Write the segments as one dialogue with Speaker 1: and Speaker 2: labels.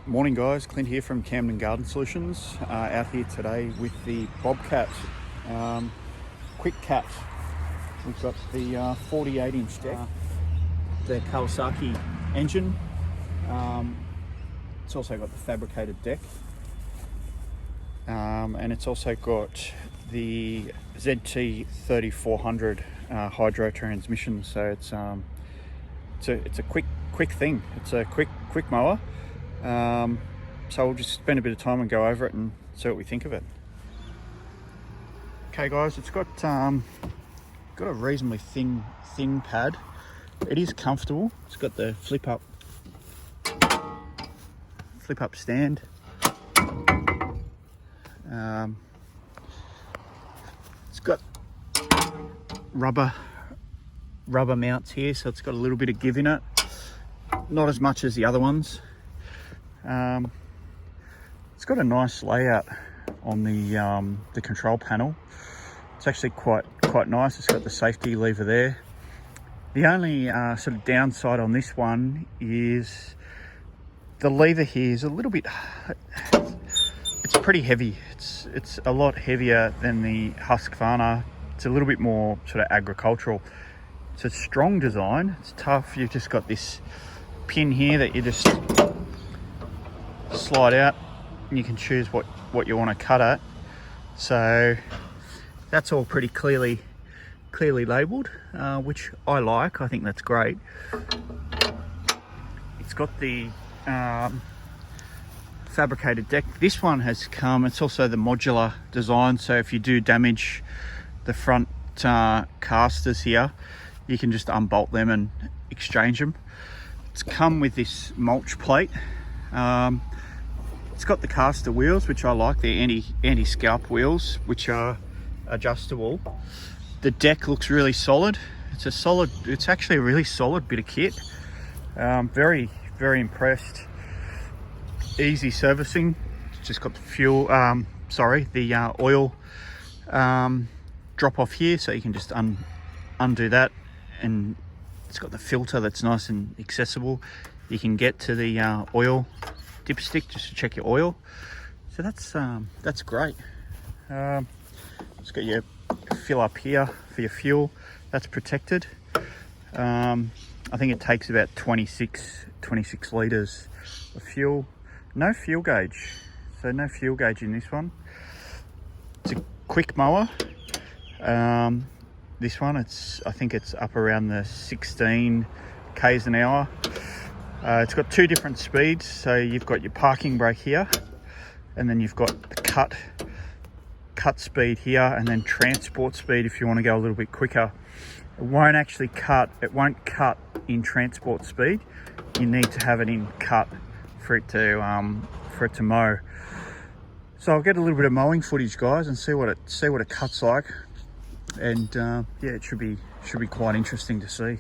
Speaker 1: Morning guys, Clint here from Camden Garden Solutions, out here today with the Bobcat Quickcat. We've got the 48-inch deck, the Kawasaki engine. It's also got the fabricated deck, and it's also got the ZT 3400 hydro transmission. So it's a quick thing. It's a quick mower. So we'll just spend a bit of time and go over it and see what we think of it. Okay guys, it's got a reasonably thin pad. It is comfortable. It's got the flip up stand. It's got rubber mounts here, so it's got a little bit of give in it. Not as much as the other ones. It's got a nice layout on the control panel. It's actually quite nice. It's got the safety lever there. The only sort of downside on this one is the lever here is a little bit, it's pretty heavy. It's a lot heavier than the Husqvarna. It's a little bit more sort of agricultural. It's a strong design. It's tough. You've just got this pin here that you just slide out and you can choose what you want to cut at. So that's all pretty clearly labeled, which I like. I think that's great. It's got the fabricated deck. This one has come, it's also the modular design, so if you do damage the front casters here, you can just unbolt them and exchange them. It's come with this mulch plate. It's got the caster wheels, which I like. They're anti-scalp wheels, which are adjustable. The deck looks really solid. It's actually a really solid bit of kit. Very impressed. Easy servicing. It's just got the fuel, the oil drop off here, so you can just undo that, and it's got the filter that's nice and accessible. You can get to the oil dipstick just to check your oil. So that's great. It's got your fill up here for your fuel. That's protected. I think it takes about 26 litres of fuel. No fuel gauge. So no fuel gauge in this one. It's a quick mower. This one, I think it's up around the 16 k's an hour. It's got two different speeds. So you've got your parking brake here, and then you've got the cut speed here, and then transport speed if you want to go a little bit quicker. It won't actually cut. It won't cut in transport speed. You need to have it in cut for it to mow. So I'll get a little bit of mowing footage, guys, and see what it cuts like. And yeah, it should be quite interesting to see.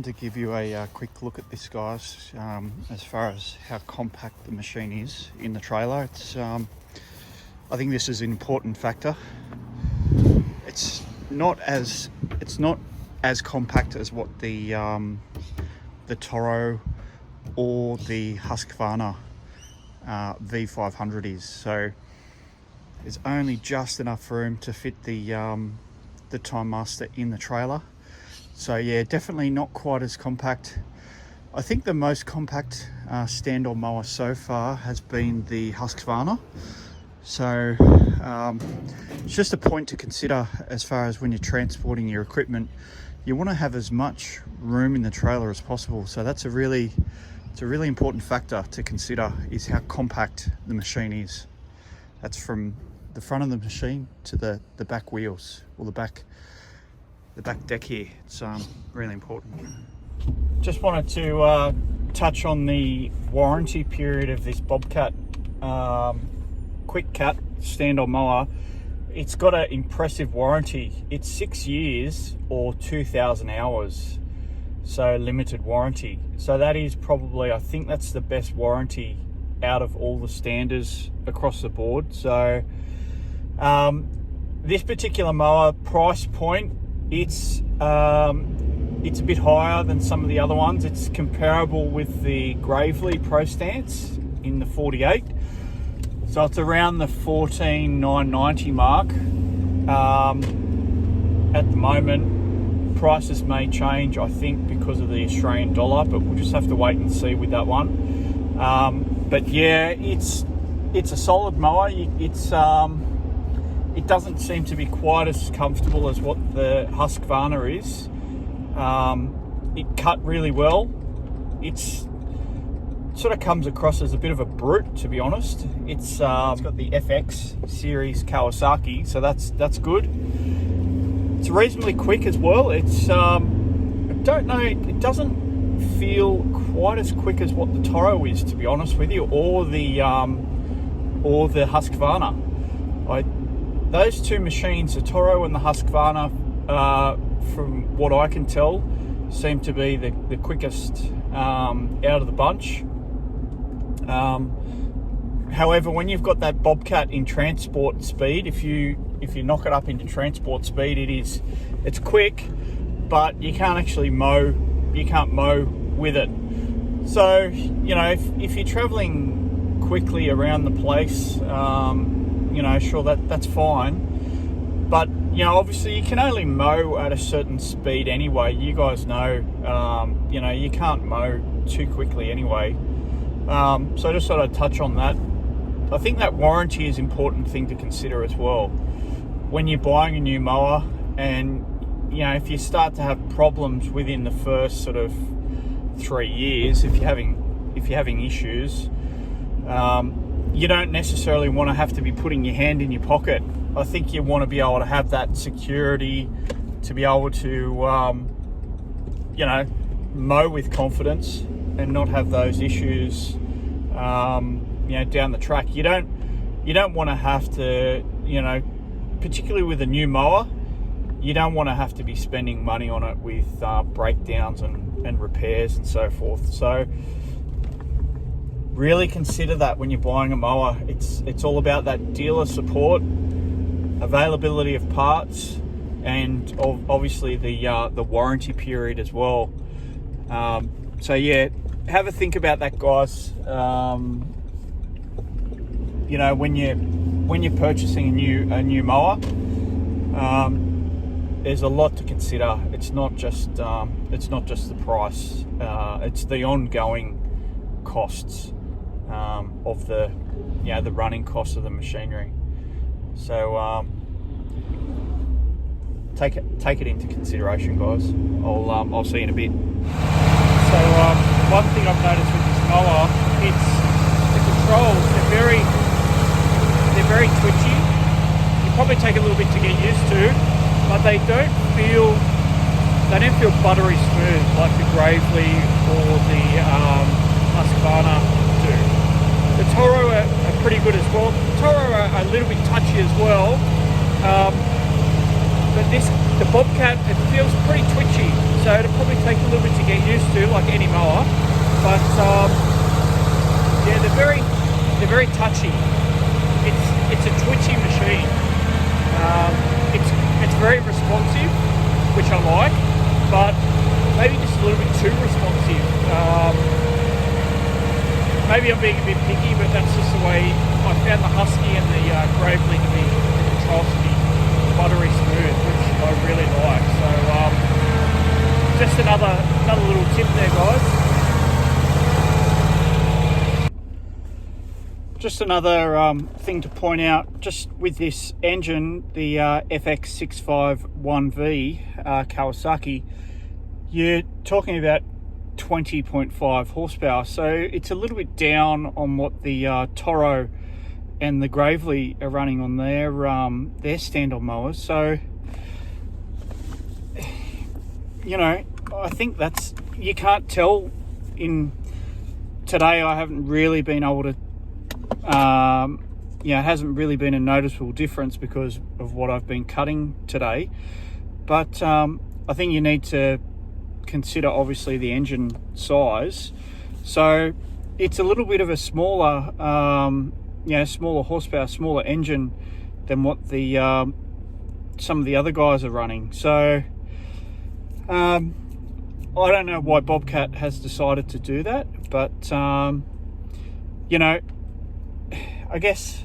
Speaker 1: To give you a quick look at this, guys, as far as how compact the machine is in the trailer. It's I think this is an important factor. It's not as compact as what the Toro or the Husqvarna V500 is. So there's only just enough room to fit the Time Master in the trailer. So yeah, definitely not quite as compact. I think the most compact stand-on mower so far has been the Husqvarna. So it's just a point to consider as far as when you're transporting your equipment. You want to have as much room in the trailer as possible. So it's a really important factor to consider, is how compact the machine is. That's from the front of the machine to the back wheels, or the back deck here. It's really important. Just wanted to touch on the warranty period of this Bobcat Quickcat stand-on mower. It's got an impressive warranty. It's 6 years or 2,000 hours, so limited warranty. So that is probably, I think that's the best warranty out of all the standards across the board. So this particular mower price point, it's a bit higher than some of the other ones. It's comparable with the Gravely Pro Stance in the 48. So it's around the 14,990 mark at the moment. Prices may change, I think, because of the Australian dollar, but we'll just have to wait and see with that one. But yeah, it's a solid mower. It doesn't seem to be quite as comfortable as what the Husqvarna is. It cut really well. It's sort of comes across as a bit of a brute, to be honest. It's got the FX series Kawasaki, so that's good. It's reasonably quick as well. It's I don't know, it doesn't feel quite as quick as what the Toro is, to be honest with you, or the Husqvarna. Those two machines, the Toro and the Husqvarna, from what I can tell, seem to be the quickest out of the bunch. However, when you've got that Bobcat in transport speed, if you knock it up into transport speed, it's quick, but you can't actually mow. You can't mow with it. So if you're traveling quickly around the place, sure, that's fine, but obviously you can only mow at a certain speed anyway. You guys know, you can't mow too quickly anyway. So I just thought I'd touch on that. I think that warranty is an important thing to consider as well when you're buying a new mower, and if you start to have problems within the first sort of 3 years, if you're having issues, you don't necessarily want to have to be putting your hand in your pocket. I think you want to be able to have that security to be able to you know, mow with confidence and not have those issues you know, down the track. You don't want to have to, you know, particularly with a new mower, you don't want to have to be spending money on it with breakdowns and repairs and so forth. So really consider that when you're buying a mower. It's all about that dealer support, availability of parts, and obviously the warranty period as well. So yeah, have a think about that, guys. You know, when you're purchasing a new mower, there's a lot to consider. It's not just the price. It's the ongoing costs of the, you know, the running costs of the machinery. So take it into consideration, guys. I'll see you in a bit. So one thing I've noticed with this mower, it's the controls. They're very twitchy. You probably take a little bit to get used to, but they don't feel buttery smooth like the Gravely or the Husqvarna do. The Toro are pretty good as well. The Toro are a little bit touchy as well, but the Bobcat, it feels pretty twitchy, so it'll probably take a little bit to get used to, like any mower. But yeah, they're very touchy. It's a twitchy machine. It's very responsive, which I like, but maybe just a little bit too responsive. Maybe I'm being a bit picky, but that's just the way I found the Husky and the Gravely to be, the controls to be buttery smooth, which I really like. So just another little tip there, guys. Just another thing to point out, just with this engine, the FX651V Kawasaki, you're talking about 20.5 horsepower, so it's a little bit down on what the Toro and the Gravely are running on their stand-on mowers. So, you know, I think that's, you can't tell. In today, I haven't really been able to, you know, it hasn't really been a noticeable difference because of what I've been cutting today. But I think you need to consider obviously the engine size. So it's a little bit of a smaller, you know, smaller horsepower, smaller engine than what the some of the other guys are running. So I don't know why Bobcat has decided to do that, but you know, I guess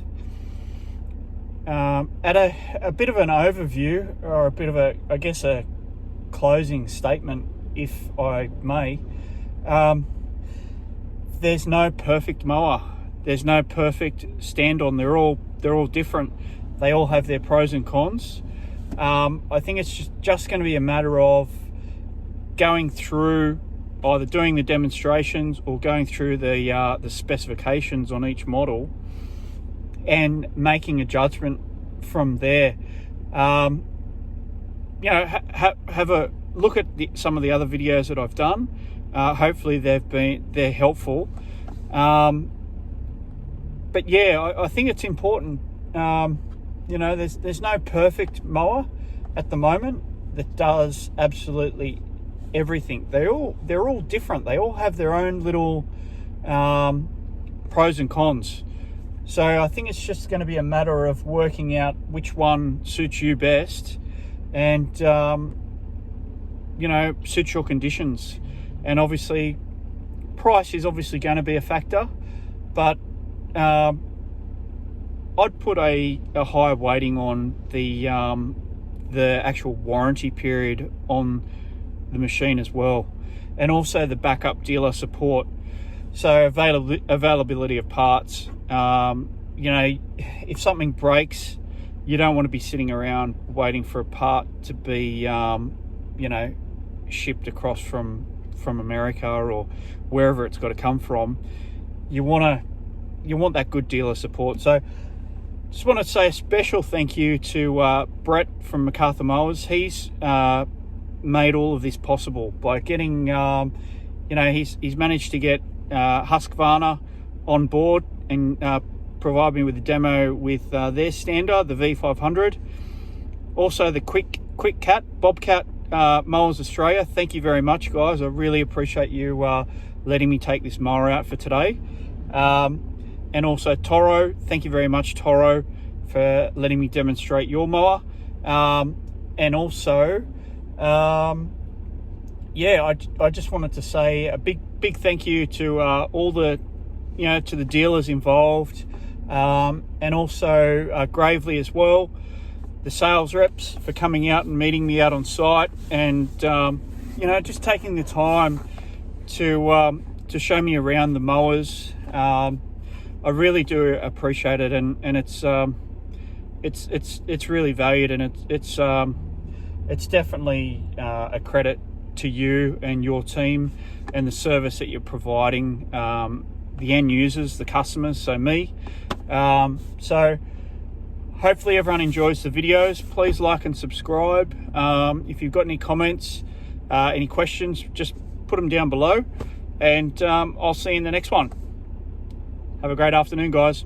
Speaker 1: at a bit of an overview, or a bit of a, I guess, a closing statement, if I may, there's no perfect mower. There's no perfect stand-on. They're all different. They all have their pros and cons. I think it's just going to be a matter of going through, either doing the demonstrations or going through the specifications on each model and making a judgment from there. You know, have a look at some of the other videos that I've done. Hopefully they're helpful. But yeah, I think it's important. You know, there's no perfect mower at the moment that does absolutely everything. They're all different. They all have their own little pros and cons. So I think it's just going to be a matter of working out which one suits you best, and you know, suits your conditions. And obviously price is obviously going to be a factor, but I'd put a higher weighting on the actual warranty period on the machine as well, and also the backup dealer support. So availability of parts. You know, if something breaks, you don't want to be sitting around waiting for a part to be you know, shipped across from America or wherever it's got to come from. You want that good dealer support. So Just want to say a special thank you to Brett from MacArthur Mowers. He's made all of this possible by getting, he's managed to get Husqvarna on board and provide me with a demo with their standard, the V500. Also the Quickcat, Bobcat Mowers Australia. Thank you very much, guys. I really appreciate you letting me take this mower out for today. And also Toro, thank you very much, Toro, for letting me demonstrate your mower. And also, I just wanted to say a big thank you to all the, to the dealers involved, and also Gravely as well, the sales reps for coming out and meeting me out on site, and just taking the time to show me around the mowers. I really do appreciate it, and it's really valued, and it's definitely a credit to you and your team and the service that you're providing the end users, the customers, so me. So hopefully everyone enjoys the videos. Please like and subscribe. If you've got any comments, any questions, just put them down below, and I'll see you in the next one. Have a great afternoon, guys.